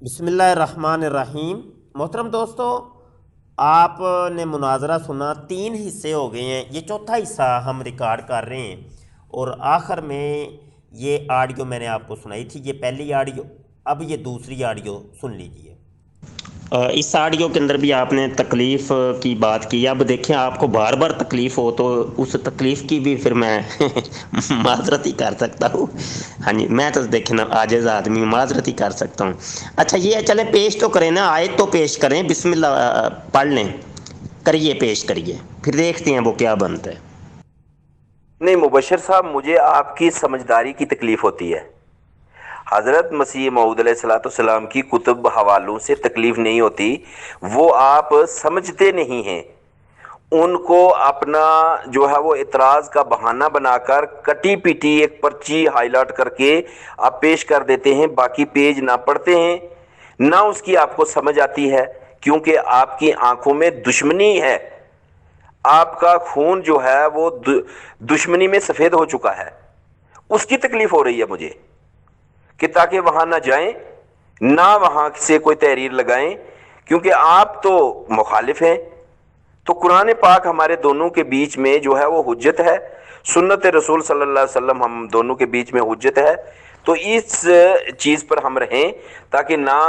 بسم اللہ الرحمن الرحیم۔ محترم دوستو، آپ نے مناظرہ سنا، 3 حصے ہو گئے ہیں، یہ چوتھا حصہ ہم ریکارڈ کر رہے ہیں، اور آخر میں یہ آڈیو میں نے آپ کو سنائی تھی، یہ پہلی آڈیو، اب یہ دوسری آڈیو سن لیجئے۔ اس آڈیو کے اندر بھی آپ نے تکلیف کی بات کی۔ اب دیکھیں، آپ کو بار بار تکلیف ہو تو اس تکلیف کی بھی پھر میں معذرت ہی کر سکتا ہوں۔ ہاں جی، میں تو دیکھیں نا عاجز آدمی ہوں، معذرت ہی کر سکتا ہوں۔ اچھا یہ چلیں پیش تو کریں نا، آیت تو پیش کریں، بسم اللہ پڑھ لیں، کریے پیش کریے، پھر دیکھتے ہیں وہ کیا بنتا ہے۔ نہیں مبشر صاحب، مجھے آپ کی سمجھداری کی تکلیف ہوتی ہے۔ حضرت مسیح موعود علیہ الصلوۃ والسلام کی کتب حوالوں سے تکلیف نہیں ہوتی، وہ آپ سمجھتے نہیں ہیں۔ ان کو اپنا جو ہے وہ اعتراض کا بہانہ بنا کر کٹی پیٹی ایک پرچی ہائی لائٹ کر کے آپ پیش کر دیتے ہیں، باقی پیج نہ پڑھتے ہیں، نہ اس کی آپ کو سمجھ آتی ہے، کیونکہ آپ کی آنکھوں میں دشمنی ہے۔ آپ کا خون جو ہے وہ دشمنی میں سفید ہو چکا ہے، اس کی تکلیف ہو رہی ہے مجھے، کہ تاکہ وہاں نہ جائیں، نہ وہاں سے کوئی تحریر لگائیں، کیونکہ آپ تو مخالف ہیں۔ تو قرآن پاک ہمارے دونوں کے بیچ میں جو ہے وہ حجت ہے، سنت رسول صلی اللہ علیہ وسلم ہم دونوں کے بیچ میں حجت ہے۔ تو اس چیز پر ہم رہیں تاکہ نہ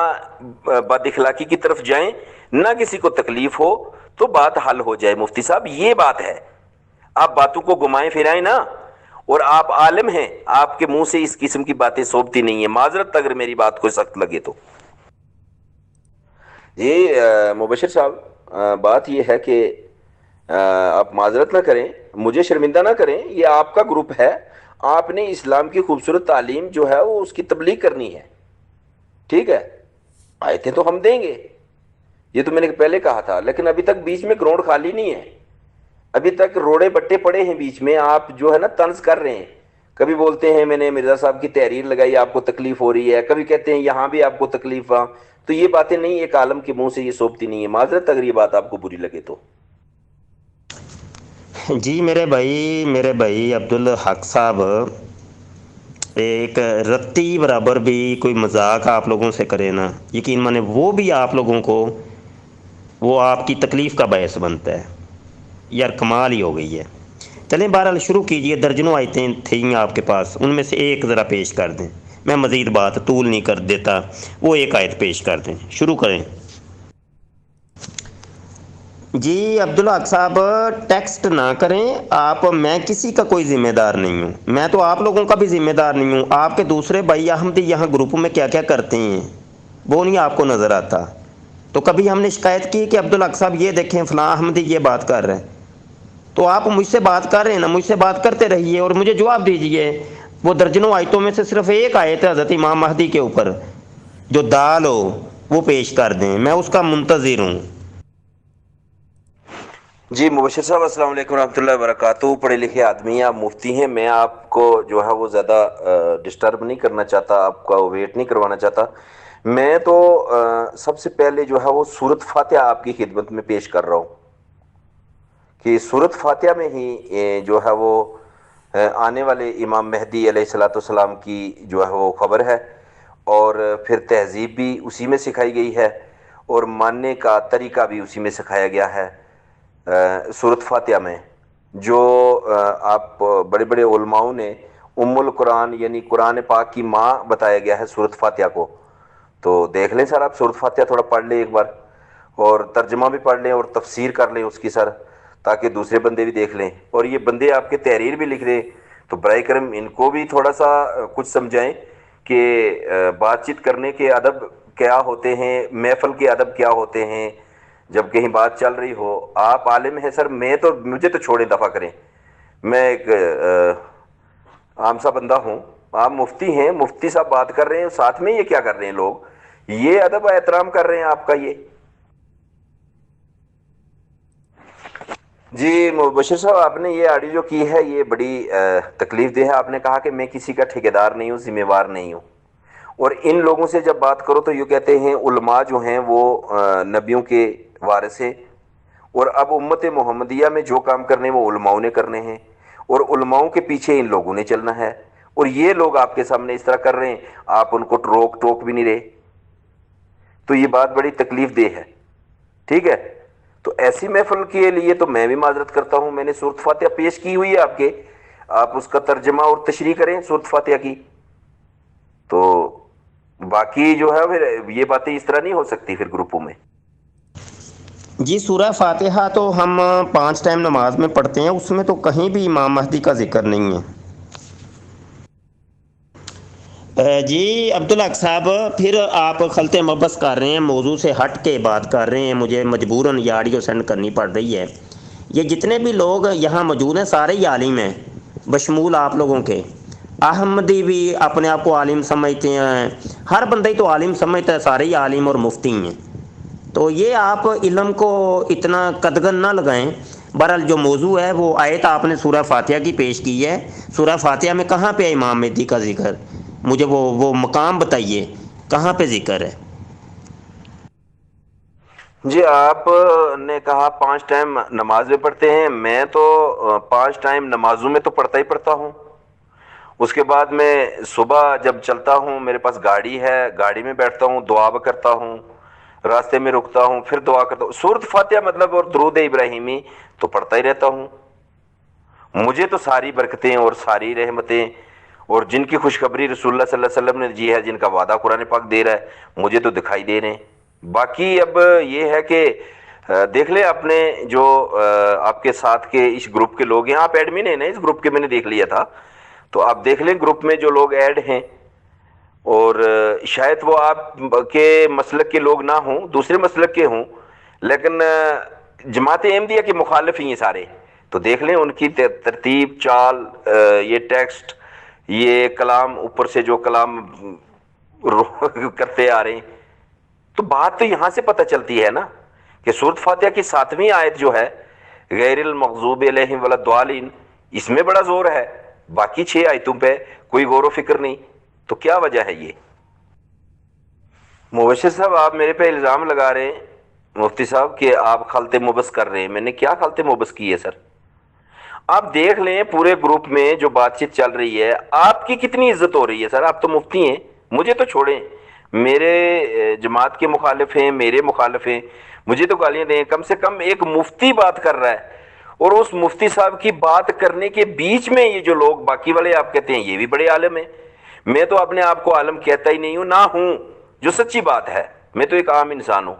بد اخلاقی کی طرف جائیں، نہ کسی کو تکلیف ہو، تو بات حل ہو جائے۔ مفتی صاحب یہ بات ہے، آپ باتوں کو گھمائیں پھرائیں نا، اور آپ عالم ہیں، آپ کے منہ سے اس قسم کی باتیں سوبتی نہیں ہیں، معذرت اگر میری بات کو سخت لگے تو۔ جی مبشر صاحب، بات یہ ہے کہ آپ معذرت نہ کریں، مجھے شرمندہ نہ کریں، یہ آپ کا گروپ ہے، آپ نے اسلام کی خوبصورت تعلیم جو ہے وہ اس کی تبلیغ کرنی ہے، ٹھیک ہے؟ آیتیں تو ہم دیں گے، یہ تو میں نے پہلے کہا تھا، لیکن ابھی تک بیچ میں گراؤنڈ خالی نہیں ہے، ابھی تک روڑے بٹے پڑے ہیں بیچ میں، آپ جو ہے نا طنز کر رہے ہیں۔ کبھی بولتے ہیں میں نے مرزا صاحب کی تحریر لگائی، آپ کو تکلیف ہو رہی ہے، کبھی کہتے ہیں یہاں بھی آپ کو تکلیف ہوا، تو یہ باتیں نہیں، ایک عالم کے منہ سے یہ سوبتی نہیں ہے، معذرت اگر یہ بات آپ کو بری لگے تو۔ جی میرے بھائی عبدالحق صاحب، ایک رتی برابر بھی کوئی مذاق آپ لوگوں سے کرے نا، یقین مانے وہ بھی آپ لوگوں کو وہ آپ کی تکلیف کا باعث بنتا ہے۔ یار کمال ہی ہو گئی ہے۔ چلیں بہرحال شروع کیجئے، درجنوں آیتیں تھیں آپ کے پاس، ان میں سے ایک ذرا پیش کر دیں، میں مزید بات طول نہیں کر دیتا، وہ ایک آیت پیش کر دیں، شروع کریں۔ جی عبدالحق صاحب ٹیکسٹ نہ کریں آپ، میں کسی کا کوئی ذمہ دار نہیں ہوں، میں تو آپ لوگوں کا بھی ذمہ دار نہیں ہوں۔ آپ کے دوسرے بھائی احمدی یہاں گروپ میں کیا کیا کرتے ہیں وہ نہیں آپ کو نظر آتا۔ تو کبھی ہم نے شکایت کی کہ عبدالحق صاحب یہ دیکھیں فلاں احمدی یہ بات کر رہے ہیں، تو آپ مجھ سے بات کر رہے ہیں نا، مجھ سے بات کرتے رہیے اور مجھے جواب دیجئے۔ وہ درجنوں آیتوں میں سے صرف ایک آیت ہے حضرت امام مہدی کے اوپر جو دال ہو وہ پیش کر دیں، میں اس کا منتظر ہوں۔ جی مبشر صاحب السلام علیکم ورحمۃ اللہ وبرکاتہ، پڑھے لکھے آدمی ہیں، آپ مفتی ہیں، میں آپ کو جو ہے وہ زیادہ ڈسٹرب نہیں کرنا چاہتا، آپ کا ویٹ نہیں کروانا چاہتا۔ میں تو سب سے پہلے جو ہے وہ سورۃ فاتحہ آپ کی خدمت میں پیش کر رہا ہوں کہ سورۃ فاتحہ میں ہی جو ہے وہ آنے والے امام مہدی علیہ الصلوۃ والسلام کی جو ہے وہ خبر ہے، اور پھر تہذیب بھی اسی میں سکھائی گئی ہے، اور ماننے کا طریقہ بھی اسی میں سکھایا گیا ہے۔ سورۃ فاتحہ میں جو آپ بڑے بڑے علماؤں نے ام القرآن یعنی قرآن پاک کی ماں بتایا گیا ہے سورۃ فاتحہ کو، تو دیکھ لیں سر، آپ سورۃ فاتحہ تھوڑا پڑھ لیں ایک بار، اور ترجمہ بھی پڑھ لیں اور تفسیر کر لیں اس کی سر، تاکہ دوسرے بندے بھی دیکھ لیں، اور یہ بندے آپ کے تحریر بھی لکھ رہے تو برائے کرم ان کو بھی تھوڑا سا کچھ سمجھائیں کہ بات چیت کرنے کے ادب کیا ہوتے ہیں، محفل کے ادب کیا ہوتے ہیں جب کہیں بات چل رہی ہو۔ آپ عالم ہیں سر، مجھے تو چھوڑیں، دفع کریں، میں ایک عام سا بندہ ہوں، آپ مفتی ہیں، مفتی صاحب بات کر رہے ہیں، ساتھ میں یہ کیا کر رہے ہیں لوگ، یہ ادب احترام کر رہے ہیں آپ کا یہ۔ جی مبشر صاحب، آپ نے یہ آڈیو جو کی ہے یہ بڑی تکلیف دہ ہے۔ آپ نے کہا کہ میں کسی کا ٹھیکیدار نہیں ہوں، ذمہ وار نہیں ہوں، اور ان لوگوں سے جب بات کرو تو یہ کہتے ہیں علماء جو ہیں وہ نبیوں کے وارث ہیں، اور اب امت محمدیہ میں جو کام کرنے وہ علماؤں نے کرنے ہیں، اور علماؤں کے پیچھے ان لوگوں نے چلنا ہے، اور یہ لوگ آپ کے سامنے اس طرح کر رہے ہیں، آپ ان کو روک ٹوک بھی نہیں رہے۔ تو یہ بات بڑی تکلیف دہ ہے. ٹھیک ہے, تو ایسی محفل کے لیے تو میں بھی معذرت کرتا ہوں. میں نے سورۃ فاتحہ پیش کی ہوئی ہے آپ کے, آپ اس کا ترجمہ اور تشریح کریں سورۃ فاتحہ کی. تو باقی جو ہے پھر یہ باتیں اس طرح نہیں ہو سکتی پھر گروپوں میں. جی سورہ فاتحہ تو ہم 5 ٹائم نماز میں پڑھتے ہیں, اس میں تو کہیں بھی امام مہدی کا ذکر نہیں ہے. جی عبدالحق صاحب, پھر آپ خلط مبس کر رہے ہیں, موضوع سے ہٹ کے بات کر رہے ہیں, مجھے مجبوراً یہ آڈیو سینڈ کرنی پڑ رہی ہے. یہ جتنے بھی لوگ یہاں موجود ہیں سارے ہی عالم ہیں, بشمول آپ لوگوں کے. احمدی بھی اپنے آپ کو عالم سمجھتے ہیں, ہر بندہ ہی تو عالم سمجھتا ہے, سارے ہی عالم اور مفتی ہیں. تو یہ آپ علم کو اتنا قدغن نہ لگائیں. بہرحال جو موضوع ہے وہ آیت آپ نے سورہ فاتحہ کی پیش کی ہے. سورہ فاتحہ میں کہاں پہ ہے امام مہدی کا ذکر؟ مجھے وہ مقام بتائیے کہاں پہ ذکر ہے. جی آپ نے کہا 5 ٹائم نماز میں پڑھتے ہیں, میں تو 5 ٹائم نمازوں میں تو پڑھتا ہی پڑھتا ہوں. اس کے بعد میں صبح جب چلتا ہوں, میرے پاس گاڑی ہے, گاڑی میں بیٹھتا ہوں, دعا کرتا ہوں, راستے میں رکتا ہوں, پھر دعا کرتا ہوں. سورۃ فاتحہ مطلب اور درود ابراہیمی تو پڑھتا ہی رہتا ہوں. مجھے تو ساری برکتیں اور ساری رحمتیں اور جن کی خوشخبری رسول اللہ صلی اللہ علیہ وسلم نے دی ہے, جن کا وعدہ قرآن پاک دے رہا ہے, مجھے تو دکھائی دے رہے ہیں. باقی اب یہ ہے کہ دیکھ لیں اپنے جو آپ کے ساتھ کے اس گروپ کے لوگ ہیں, آپ ایڈمن ہیں نا اس گروپ کے, میں نے دیکھ لیا تھا, تو آپ دیکھ لیں گروپ میں جو لوگ ایڈ ہیں, اور شاید وہ آپ کے مسلک کے لوگ نہ ہوں, دوسرے مسلک کے ہوں, لیکن جماعت احمدیہ کے مخالف ہی ہیں سارے. تو دیکھ لیں ان کی ترتیب چال, یہ ٹیکسٹ, یہ کلام, اوپر سے جو کلام کرتے آ رہے ہیں. تو بات تو یہاں سے پتہ چلتی ہے نا کہ سورۃ فاتحہ کی 7ویں آیت جو ہے غیر المغضوب علیہم ولا الضالین, اس میں بڑا زور ہے, باقی 6 آیتوں پہ کوئی غور و فکر نہیں. تو کیا وجہ ہے یہ؟ مبشر صاحب آپ میرے پہ الزام لگا رہے ہیں مفتی صاحب کہ آپ خلط مبس کر رہے ہیں. میں نے کیا خلط مبس کی ہے سر؟ آپ دیکھ لیں پورے گروپ میں جو بات چیت چل رہی ہے, آپ کی کتنی عزت ہو رہی ہے سر. آپ تو مفتی ہیں, مجھے تو چھوڑیں, میرے جماعت کے مخالف ہیں, میرے مخالف ہیں, مجھے تو گالیاں دیں. کم سے کم ایک مفتی بات کر رہا ہے, اور اس مفتی صاحب کی بات کرنے کے بیچ میں یہ جو لوگ باقی والے آپ کہتے ہیں یہ بھی بڑے عالم ہیں. میں تو اپنے آپ کو عالم کہتا ہی نہیں ہوں, نہ ہوں, جو سچی بات ہے. میں تو ایک عام انسان ہوں,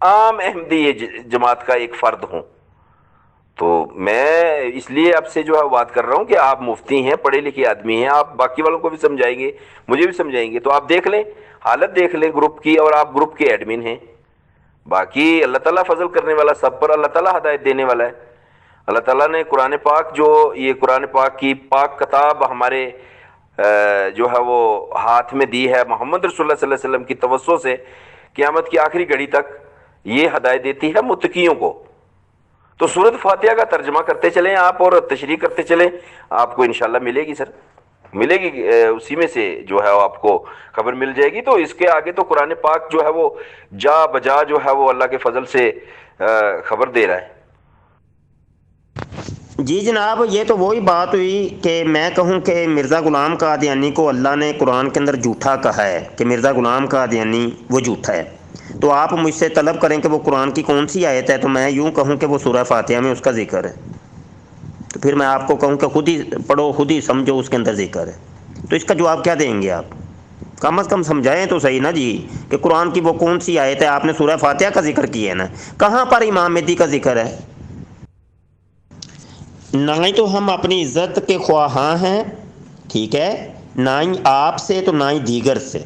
عام احمدی جماعت کا ایک فرد ہوں. تو میں اس لیے آپ سے جو ہے بات کر رہا ہوں کہ آپ مفتی ہیں, پڑھے لکھے آدمی ہیں, آپ باقی والوں کو بھی سمجھائیں گے, مجھے بھی سمجھائیں گے. تو آپ دیکھ لیں, حالت دیکھ لیں گروپ کی, اور آپ گروپ کے ایڈمن ہیں. باقی اللہ تعالیٰ فضل کرنے والا سب پر, اللہ تعالیٰ ہدایت دینے والا ہے. اللہ تعالیٰ نے قرآن پاک, جو یہ قرآن پاک کی پاک کتاب ہمارے جو ہے وہ ہاتھ میں دی ہے, محمد رسول اللہ صلی اللہ علیہ وسلم کی توسط سے قیامت کی آخری گھڑی تک یہ ہدایت دیتی ہے متقیوں کو. تو سورۃ فاتحہ کا ترجمہ کرتے چلیں آپ, اور تشریح کرتے چلیں, آپ کو انشاءاللہ ملے گی سر, ملے گی. اسی میں سے جو ہے آپ کو خبر مل جائے گی. تو اس کے آگے تو قرآن پاک جو ہے وہ جا بجا جو ہے وہ اللہ کے فضل سے خبر دے رہا ہے. جی جناب, یہ تو وہی بات ہوئی کہ میں کہوں کہ مرزا غلام قادیانی کو اللہ نے قرآن کے اندر جھوٹا کہا ہے, کہ مرزا غلام قادیانی وہ جھوٹا ہے. تو آپ مجھ سے طلب کریں کہ وہ قرآن کی کون سی آیت ہے, تو میں یوں کہوں کہ وہ سورہ فاتحہ میں اس کا ذکر ہے. تو پھر میں آپ کو کہوں کہ خود ہی پڑھو, خود ہی سمجھو, اس کے اندر ذکر ہے. تو اس کا جواب کیا دیں گے آپ؟ کم از کم سمجھائیں تو صحیح نا جی, کہ قرآن کی وہ کون سی آیت ہے. آپ نے سورہ فاتحہ کا ذکر کیا ہے نا, کہاں پر امام مہدی کا ذکر ہے؟ نہ ہی تو ہم اپنی عزت کے خواہاں ہیں, ٹھیک ہے, نہ ہی آپ سے تو نہ ہی دیگر سے,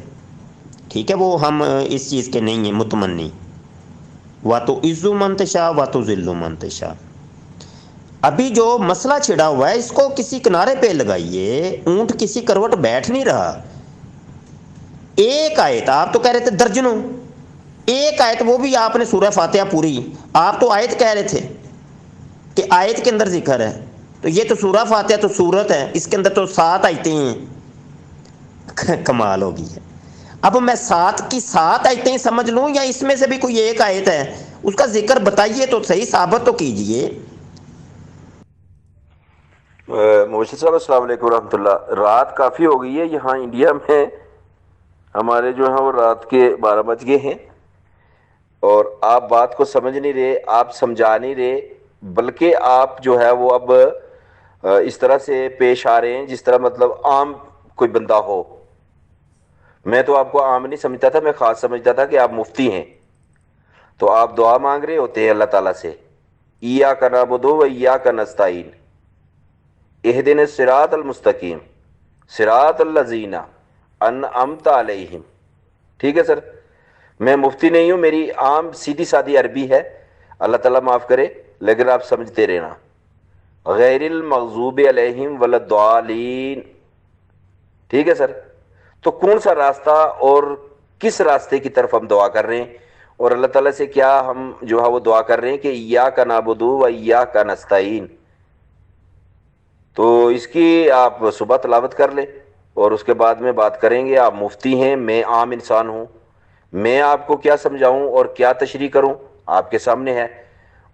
ٹھیک ہے, وہ ہم اس چیز کے نہیں ہیں متمنی. وا تو عزو منتشا وا تو ذل منتشا. ابھی جو مسئلہ چھڑا ہوا ہے اس کو کسی کنارے پہ لگائیے, اونٹ کسی کروٹ بیٹھ نہیں رہا. ایک آیت, آپ تو کہہ رہے تھے درجنوں, ایک آیت, وہ بھی آپ نے سورہ فاتحہ پوری, آپ تو آیت کہہ رہے تھے کہ آیت کے اندر ذکر ہے. تو یہ تو سورہ فاتحہ تو سورت ہے, اس کے اندر تو 7 آیتیں ہیں. کمال ہوگی ہے. اب میں 7 کی 7 آیتیں سمجھ لوں, یا اس میں سے بھی کوئی ایک آیت ہے, اس کا ذکر بتائیے تو صحیح, ثابت تو کیجئے. مبشر صاحب السلام علیکم ورحمۃ اللہ. رات کافی ہو گئی ہے یہاں انڈیا میں, ہمارے جو ہے وہ رات کے 12 بج گئے ہیں. اور آپ بات کو سمجھ نہیں رہے، آپ سمجھا نہیں رہے، بلکہ آپ جو ہے وہ اب اس طرح سے پیش آ رہے ہیں جس طرح مطلب عام کوئی بندہ ہو۔ میں تو آپ کو عام نہیں سمجھتا تھا، میں خاص سمجھتا تھا کہ آپ مفتی ہیں۔ تو آپ دعا مانگ رہے ہوتے ہیں اللہ تعالیٰ سے، ایاک نعبد و ایاک نستعین اہدنا الصراط المستقیم صراط الذین انعمت علیہم۔ ٹھیک ہے سر، میں مفتی نہیں ہوں، میری عام سیدھی سادھی عربی ہے، اللہ تعالیٰ معاف کرے، لیکن آپ سمجھتے رہنا، غیر المغضوب علیہم ولا الضالین۔ ٹھیک ہے سر، تو کون سا راستہ اور کس راستے کی طرف ہم دعا کر رہے ہیں، اور اللہ تعالیٰ سے کیا ہم جو ہے وہ دعا کر رہے ہیں کہ ایاک نعبد و ایاک نستعین۔ تو اس کی آپ صبح تلاوت کر لیں اور اس کے بعد میں بات کریں گے۔ آپ مفتی ہیں، میں عام انسان ہوں، میں آپ کو کیا سمجھاؤں اور کیا تشریح کروں آپ کے سامنے ہے،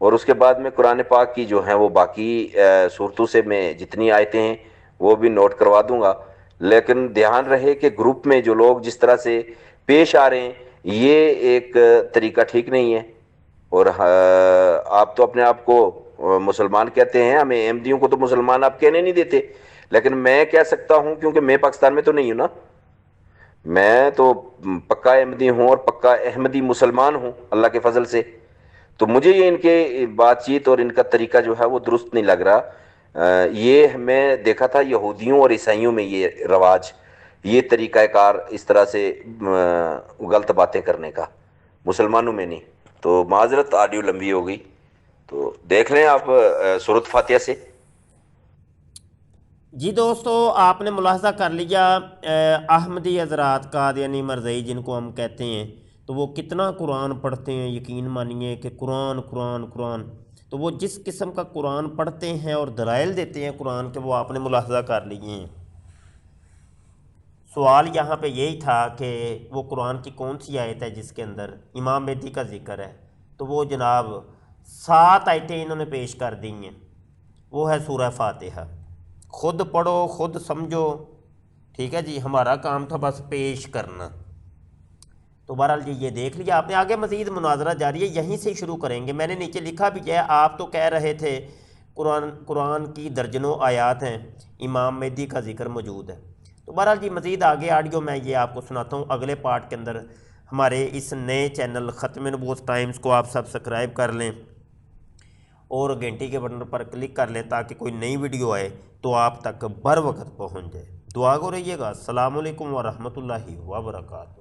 اور اس کے بعد میں قرآن پاک کی جو ہیں وہ باقی صورتوں سے میں جتنی آیتیں ہیں وہ بھی نوٹ کروا دوں گا۔ لیکن دھیان رہے کہ گروپ میں جو لوگ جس طرح سے پیش آ رہے ہیں یہ ایک طریقہ ٹھیک نہیں ہے، اور آپ تو اپنے آپ کو مسلمان کہتے ہیں، ہمیں احمدیوں کو تو مسلمان آپ کہنے نہیں دیتے، لیکن میں کہہ سکتا ہوں کیونکہ میں پاکستان میں تو نہیں ہوں نا، میں تو پکا احمدی ہوں اور پکا احمدی مسلمان ہوں اللہ کے فضل سے۔ تو مجھے یہ ان کے بات چیت اور ان کا طریقہ جو ہے وہ درست نہیں لگ رہا۔ یہ میں دیکھا تھا یہودیوں اور عیسائیوں میں یہ رواج، یہ طریقہ کار اس طرح سے غلط باتیں کرنے کا، مسلمانوں میں نہیں۔ تو معذرت آڈیو لمبی ہو گئی، تو دیکھ لیں آپ سورۃ فاتحہ سے۔ جی دوستو، آپ نے ملاحظہ کر لیا احمدی حضرات قادیانی مرزائی جن کو ہم کہتے ہیں، تو وہ کتنا قرآن پڑھتے ہیں۔ یقین مانیے کہ قرآن قرآن قرآن، تو وہ جس قسم کا قرآن پڑھتے ہیں اور دلائل دیتے ہیں قرآن کے، وہ آپ نے ملاحظہ کر لیے ہیں۔ سوال یہاں پہ یہی تھا کہ وہ قرآن کی کون سی آیت ہے جس کے اندر امام مہدی کا ذکر ہے، تو وہ جناب 7 آیتیں انہوں نے پیش کر دی ہیں، وہ ہے سورہ فاتحہ۔ خود پڑھو، خود سمجھو، ٹھیک ہے جی، ہمارا کام تھا بس پیش کرنا۔ تو بہرحال جی یہ دیکھ لیا آپ نے، آگے مزید مناظرہ جاری ہے، یہیں سے شروع کریں گے۔ میں نے نیچے لکھا بھی ہے، آپ تو کہہ رہے تھے قرآن کی درجنوں آیات ہیں، امام مہدی کا ذکر موجود ہے۔ تو بہرحال جی مزید آگے آڈیو میں یہ آپ کو سناتا ہوں اگلے پارٹ کے اندر۔ ہمارے اس نئے چینل ختم نبوت ٹائمز کو آپ سبسکرائب کر لیں اور گھنٹی کے بٹن پر کلک کر لیں تاکہ کوئی نئی ویڈیو آئے تو آپ تک بر وقت پہنچ جائے۔ دعا گو رہیے گا۔ السلام علیکم ورحمۃ اللہ وبرکاتہ۔